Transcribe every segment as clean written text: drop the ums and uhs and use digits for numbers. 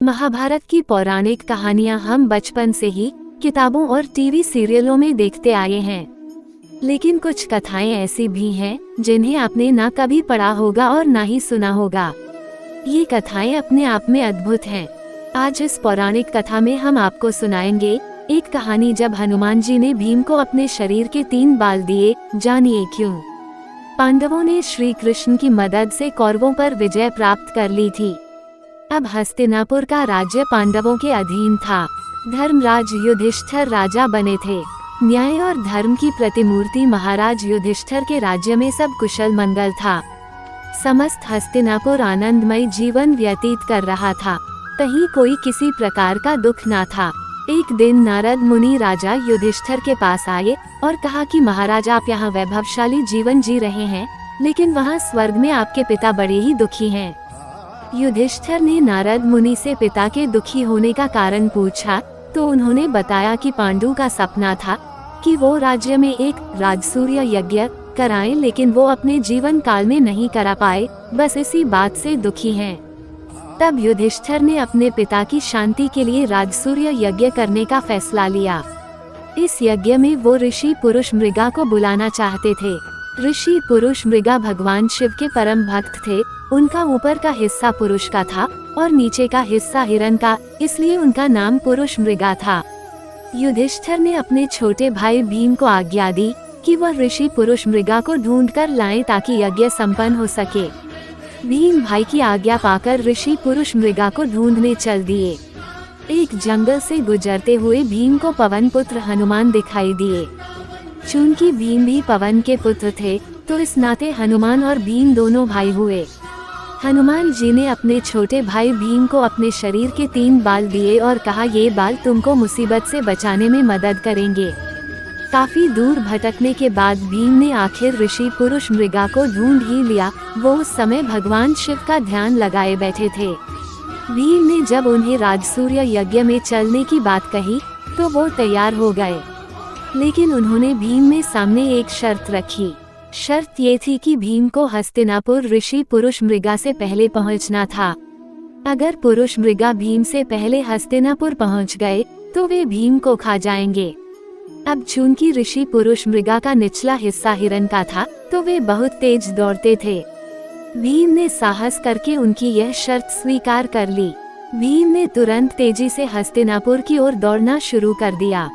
महाभारत की पौराणिक कहानियां हम बचपन से ही किताबों और टीवी सीरियलों में देखते आए हैं, लेकिन कुछ कथाएं ऐसी भी हैं जिन्हें आपने ना कभी पढ़ा होगा और ना ही सुना होगा। ये कथाएं अपने आप में अद्भुत हैं। आज इस पौराणिक कथा में हम आपको सुनाएंगे एक कहानी जब हनुमान जी ने भीम को अपने शरीर के 3 बाल दिए। जानिए क्यों। पांडवों ने श्री कृष्ण की मदद से कौरवों पर विजय प्राप्त कर ली थी। अब हस्तिनापुर का राज्य पांडवों के अधीन था। धर्मराज युधिष्ठिर राजा बने थे। न्याय और धर्म की प्रतिमूर्ति महाराज युधिष्ठिर के राज्य में सब कुशल मंगल था। समस्त हस्तिनापुर आनंदमय जीवन व्यतीत कर रहा था। कहीं कोई किसी प्रकार का दुख ना था। एक दिन नारद मुनि राजा युधिष्ठिर के पास आए और कहा कि महाराज, आप यहाँ वैभवशाली जीवन जी रहे हैं, लेकिन वहाँ स्वर्ग में आपके पिता बड़े ही दुखी हैं। युधिष्ठिर ने नारद मुनि से पिता के दुखी होने का कारण पूछा तो उन्होंने बताया कि पांडु का सपना था कि वो राज्य में एक राजसूय यज्ञ कराएं, लेकिन वो अपने जीवन काल में नहीं करा पाए, बस इसी बात से दुखी हैं। तब युधिष्ठिर ने अपने पिता की शांति के लिए राजसूय यज्ञ करने का फैसला लिया। इस यज्ञ में वो ऋषि पुरुष मृगा को बुलाना चाहते थे। ऋषि पुरुष मृगा भगवान शिव के परम भक्त थे। उनका ऊपर का हिस्सा पुरुष का था और नीचे का हिस्सा हिरण का, इसलिए उनका नाम पुरुष मृगा था। युधिष्ठिर ने अपने छोटे भाई भीम को आज्ञा दी कि वह ऋषि पुरुष मृगा को ढूंढकर लाएं ताकि यज्ञ संपन्न हो सके। भीम भाई की आज्ञा पाकर ऋषि पुरुष मृगा को ढूंढने चल दिए। एक जंगल से गुजरते हुए भीम को पवन पुत्र हनुमान दिखाई दिए। चूंकि भीम भी पवन के पुत्र थे तो इस नाते हनुमान और भीम दोनों भाई हुए। हनुमान जी ने अपने छोटे भाई भीम को अपने शरीर के 3 बाल दिए और कहा, ये बाल तुमको मुसीबत से बचाने में मदद करेंगे। काफी दूर भटकने के बाद भीम ने आखिर ऋषि पुरुष मृगा को ढूंढ ही लिया। वो उस समय भगवान शिव का ध्यान लगाए बैठे थे। भीम ने जब उन्हें राजसूय यज्ञ में चलने की बात कही तो वो तैयार हो गए, लेकिन उन्होंने भीम में सामने एक शर्त रखी। शर्त ये थी कि भीम को हस्तिनापुर ऋषि पुरुष मृगा से पहले पहुंचना था। अगर पुरुष मृगा भीम से पहले हस्तिनापुर पहुंच गए तो वे भीम को खा जाएंगे। अब चूंकि ऋषि पुरुष मृगा का निचला हिस्सा हिरण का था तो वे बहुत तेज दौड़ते थे। भीम ने साहस करके उनकी यह शर्त स्वीकार कर ली। भीम ने तुरंत तेजी से हस्तिनापुर की ओर दौड़ना शुरू कर दिया।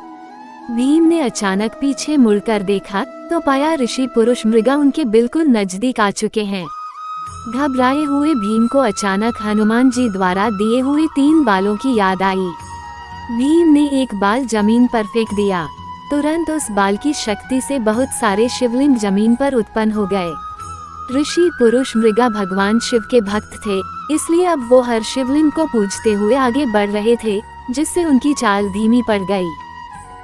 भीम ने अचानक पीछे मुड़कर देखा तो पाया ऋषि पुरुष मृगा उनके बिल्कुल नजदीक आ चुके हैं। घबराए हुए भीम को अचानक हनुमान जी द्वारा दिए हुए 3 बालों की याद आई। भीम ने एक बाल जमीन पर फेंक दिया। तुरंत उस बाल की शक्ति से बहुत सारे शिवलिंग जमीन पर उत्पन्न हो गए। ऋषि पुरुष मृगा भगवान शिव के भक्त थे, इसलिए अब वो हर शिवलिंग को पूजते हुए आगे बढ़ रहे थे, जिससे उनकी चाल धीमी पड़ गई।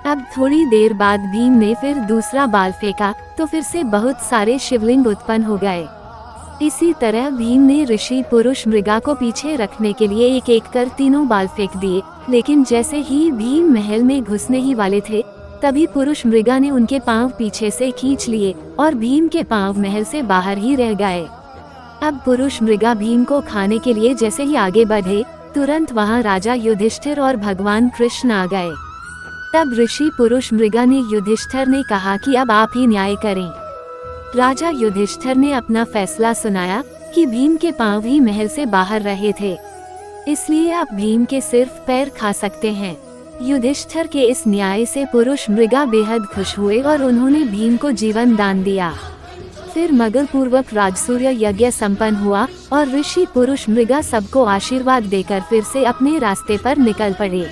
अब थोड़ी देर बाद भीम ने फिर दूसरा बाल फेंका तो फिर से बहुत सारे शिवलिंग उत्पन्न हो गए। इसी तरह भीम ने ऋषि पुरुष मृगा को पीछे रखने के लिए एक एक कर 3 बाल फेंक दिए, लेकिन जैसे ही भीम महल में घुसने ही वाले थे तभी पुरुष मृगा ने उनके पांव पीछे से खींच लिए और भीम के पांव महल से बाहर ही रह गए। अब पुरुष मृगा भीम को खाने के लिए जैसे ही आगे बढ़े, तुरंत वहां राजा युधिष्ठिर और भगवान कृष्ण आ गए। तब ऋषि पुरुष मृगा ने युधिष्ठिर ने कहा कि अब आप ही न्याय करें। राजा युधिष्ठिर ने अपना फैसला सुनाया कि भीम के पांव ही महल से बाहर रहे थे, इसलिए आप भीम के सिर्फ पैर खा सकते हैं। युधिष्ठिर के इस न्याय से पुरुष मृगा बेहद खुश हुए और उन्होंने भीम को जीवन दान दिया। फिर मंगल पूर्वक राजसूय यज्ञ संपन्न हुआ और ऋषि पुरुष मृगा सबको आशीर्वाद देकर फिर से अपने रास्ते पर निकल पड़े।